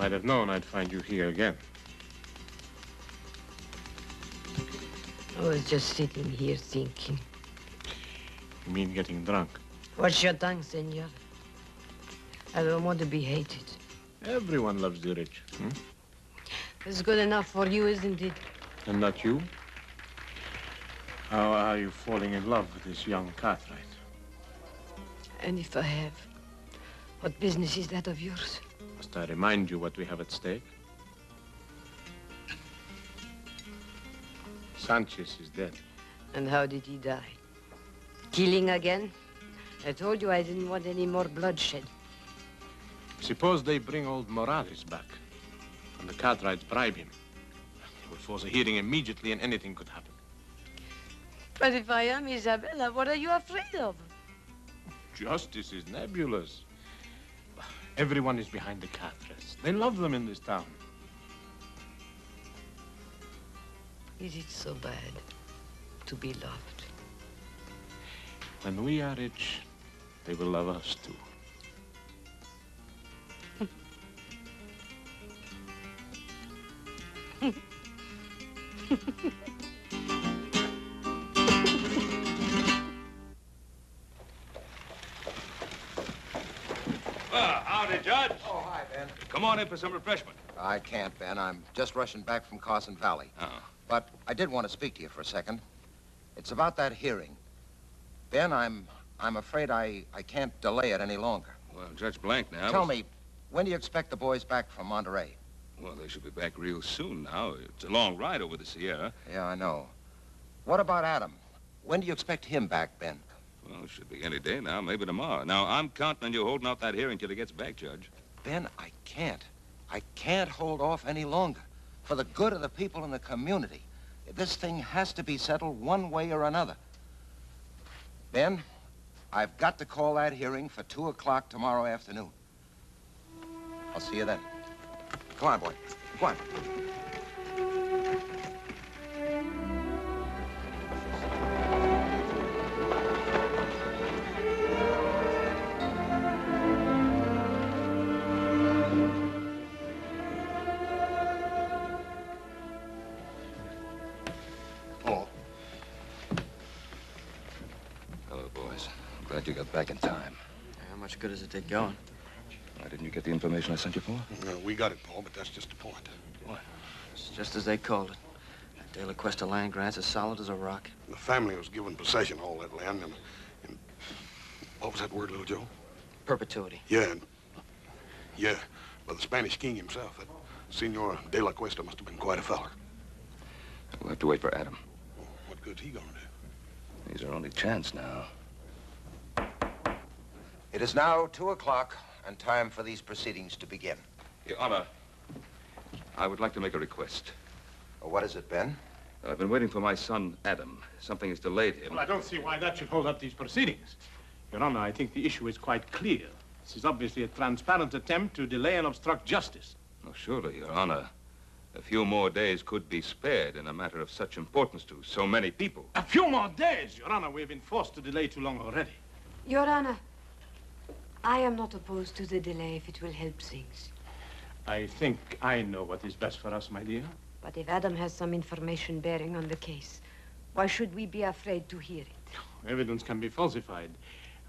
might have known I'd find you here again. I was just sitting here thinking. You mean getting drunk? Watch your tongue, senor. I don't want to be hated. Everyone loves the rich. It's good enough for you, isn't it? And not you? How are you falling in love with this young Cartwright? And if I have, what business is that of yours? Must I remind you what we have at stake? Sanchez is dead. And how did he die? Killing again? I told you I didn't want any more bloodshed. Suppose they bring old Morales back, and the Cartwrights bribe him. They would force a hearing immediately, and anything could happen. But if I am Isabella, what are you afraid of? Justice is nebulous. Everyone is behind the Cartwrights. They love them in this town. Is it so bad to be loved? When we are rich, they will love us too. Howdy, Judge. Oh, hi, Ben. Come on in for some refreshment. I can't, Ben. I'm just rushing back from Carson Valley. Oh. But I did want to speak to you for a second. It's about that hearing. Ben, I'm afraid I can't delay it any longer. Well, Judge Blank now... Tell me, when do you expect the boys back from Monterey? Well, they should be back real soon now. It's a long ride over the Sierra. Yeah, I know. What about Adam? When do you expect him back, Ben? Well, it should be any day now, maybe tomorrow. Now, I'm counting on you holding out that hearing till he gets back, Judge. Ben, I can't. I can't hold off any longer. For the good of the people in the community. This thing has to be settled one way or another. Ben, I've got to call that hearing for 2 o'clock tomorrow afternoon. I'll see you then. Come on, boy. Come on. Hello, boys. I'm glad you got back in time. How much good does it take going? Why didn't you get the information I sent you for? No, we got it, Paul, but that's just the point. What? It's just as they called it. That De La Cuesta land grant's as solid as a rock. The family was given possession of all that land, and what was that word, little Joe? Perpetuity. Yeah, by the Spanish king himself. That Senor De La Cuesta must have been quite a feller. We'll have to wait for Adam. What good's he gonna do? He's our only chance now. It is now 2 o'clock and time for these proceedings to begin. Your Honor, I would like to make a request. What is it, Ben? I've been waiting for my son, Adam. Something has delayed him. Well, I don't see why that should hold up these proceedings. Your Honor, I think the issue is quite clear. This is obviously a transparent attempt to delay and obstruct justice. Oh, surely, Your Honor. A few more days could be spared in a matter of such importance to so many people. A few more days, Your Honor. We've been forced to delay too long already. Your Honor, I am not opposed to the delay if it will help things. I think I know what is best for us, my dear. But if Adam has some information bearing on the case, why should we be afraid to hear it? Evidence can be falsified.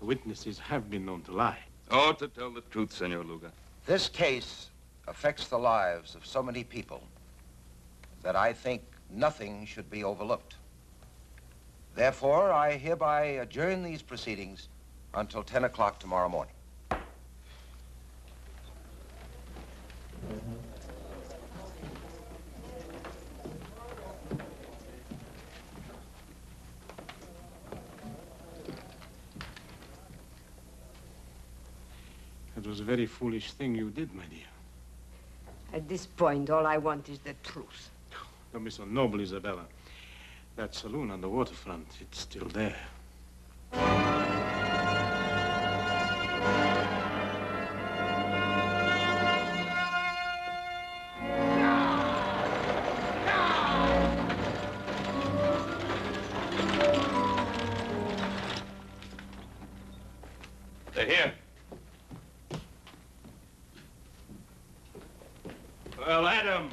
Witnesses have been known to lie. Oh, to tell the truth, Senor Luga. This case affects the lives of so many people that I think nothing should be overlooked. Therefore, I hereby adjourn these proceedings until 10 o'clock tomorrow morning. It was a very foolish thing you did, my dear. At this point, all I want is the truth. Don't be so noble, Isabella. That saloon on the waterfront, it's still there. They're here. Well, Adam.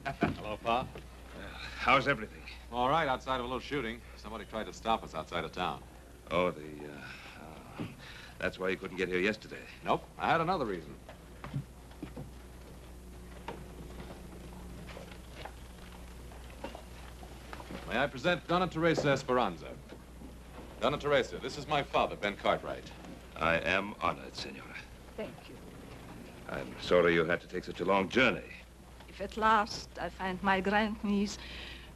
Hello, Pa. How's everything? All right, outside of a little shooting. Somebody tried to stop us outside of town. Oh, that's why you couldn't get here yesterday. Nope, I had another reason. May I present Donna Teresa Esperanza? Donna Teresa, this is my father, Ben Cartwright. I am honored, Senora. Thank you. I'm sorry you had to take such a long journey. If at last I find my grandniece,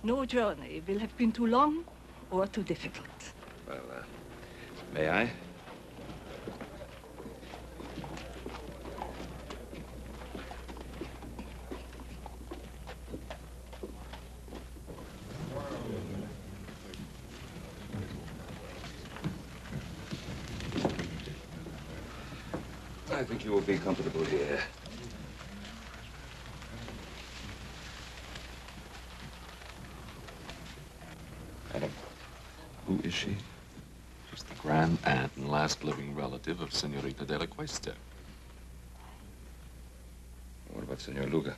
no journey will have been too long or too difficult. Well, may I? I think you will be comfortable here. Adam, who is she? She's the grand aunt and last living relative of Senorita de la Cuesta. What about Senor Luga?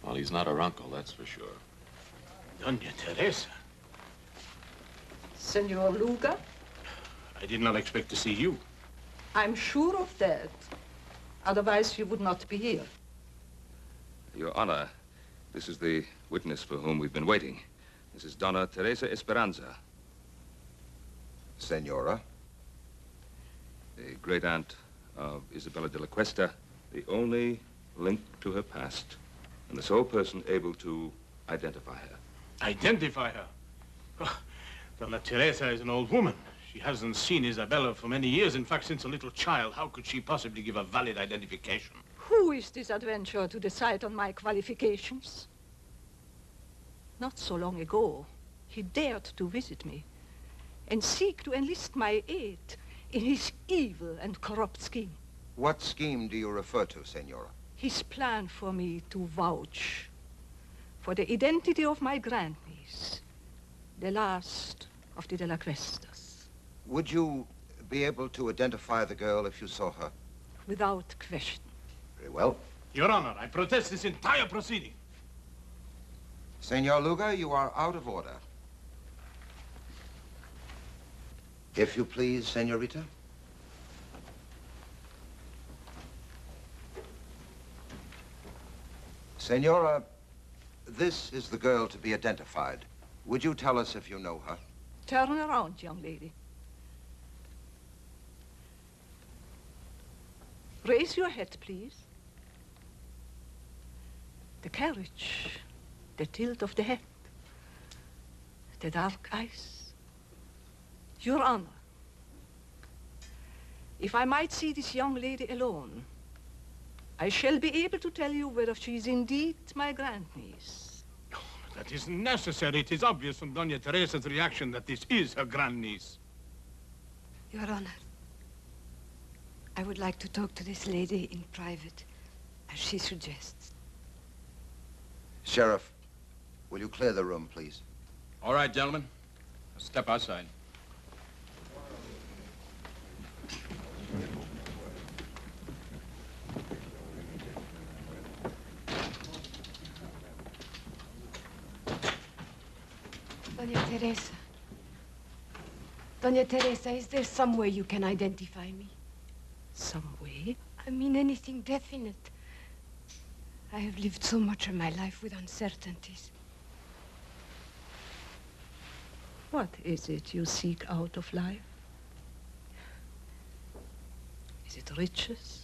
Well, he's not her uncle, that's for sure. Doña Teresa, Senor Luga, I did not expect to see you. I'm sure of that. Otherwise, you would not be here. Your Honor, this is the witness for whom we've been waiting. This is Donna Teresa Esperanza, Senora. the great aunt of Isabella de la Cuesta, the only link to her past, and the sole person able to identify her. Identify her? Oh, Donna Teresa is an old woman. She hasn't seen Isabella for many years. In fact, since a little child. How could she possibly give a valid identification? Who is this adventurer to decide on my qualifications? Not so long ago, he dared to visit me and seek to enlist my aid in his evil and corrupt scheme. What scheme do you refer to, Senora? His plan for me to vouch for the identity of my grandniece, the last of the De La Cuestas. Would you be able to identify the girl if you saw her? Without question. Very well. Your Honor, I protest this entire proceeding. Senor Luga, you are out of order. If you please, Senorita. Senora, this is the girl to be identified. Would you tell us if you know her? Turn around, young lady. Raise your head, please. The carriage, the tilt of the head, the dark eyes. Your Honor, if I might see this young lady alone, I shall be able to tell you whether she is indeed my grandniece. Oh, that isn't necessary. It is obvious from Doña Teresa's reaction that this is her grandniece. Your Honor, I would like to talk to this lady in private, as she suggests. Sheriff, will you clear the room, please? All right, gentlemen. Step outside. Doña Teresa. Doña Teresa, is there some way you can identify me? Some way? I mean anything definite. I have lived so much of my life with uncertainties. What is it you seek out of life? Is it riches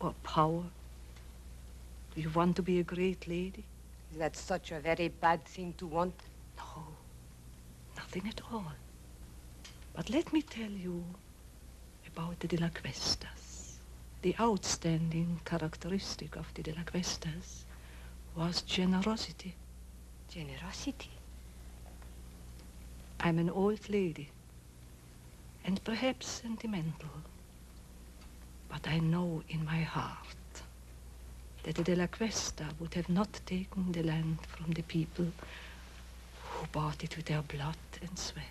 or power? Do you want to be a great lady? Is that such a very bad thing to want? No, nothing at all. But let me tell you about the De La Cuestas. The outstanding characteristic of the De La Cuestas was generosity. Generosity? I'm an old lady, and perhaps sentimental, but I know in my heart that the De La Cuesta would have not taken the land from the people who bought it with their blood and sweat.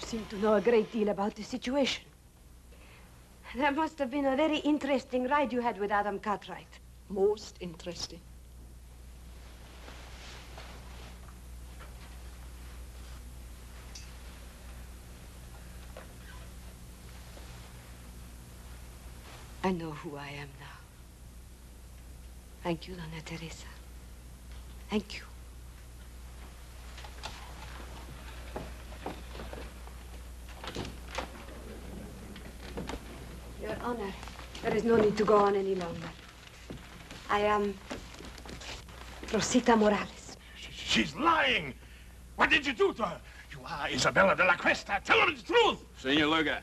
You seem to know a great deal about the situation. That must have been a very interesting ride you had with Adam Cartwright. Most interesting. I know who I am now. Thank you, Donna Teresa. Thank you. Your Honor, there is no need to go on any longer. I am Rosita Morales. She's lying. What did you do to her? You are Isabella de la Cuesta. Tell her the truth. Senor Luga,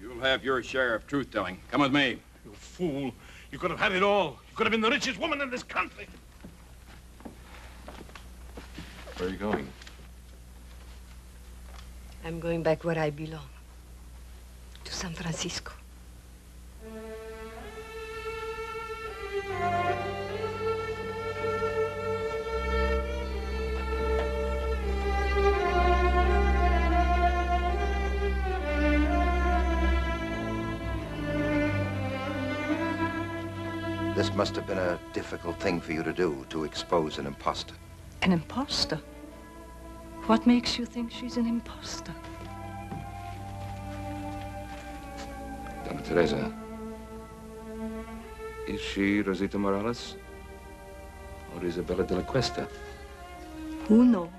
you'll have your share of truth-telling. Come with me. You fool. You could have had it all. You could have been the richest woman in this country. Where are you going? I'm going back where I belong. To San Francisco. This must have been a difficult thing for you to do, to expose an imposter. An imposter? What makes you think she's an imposter? Donna Teresa, is she Rosita Morales or Isabella de la Cuesta? Who knows?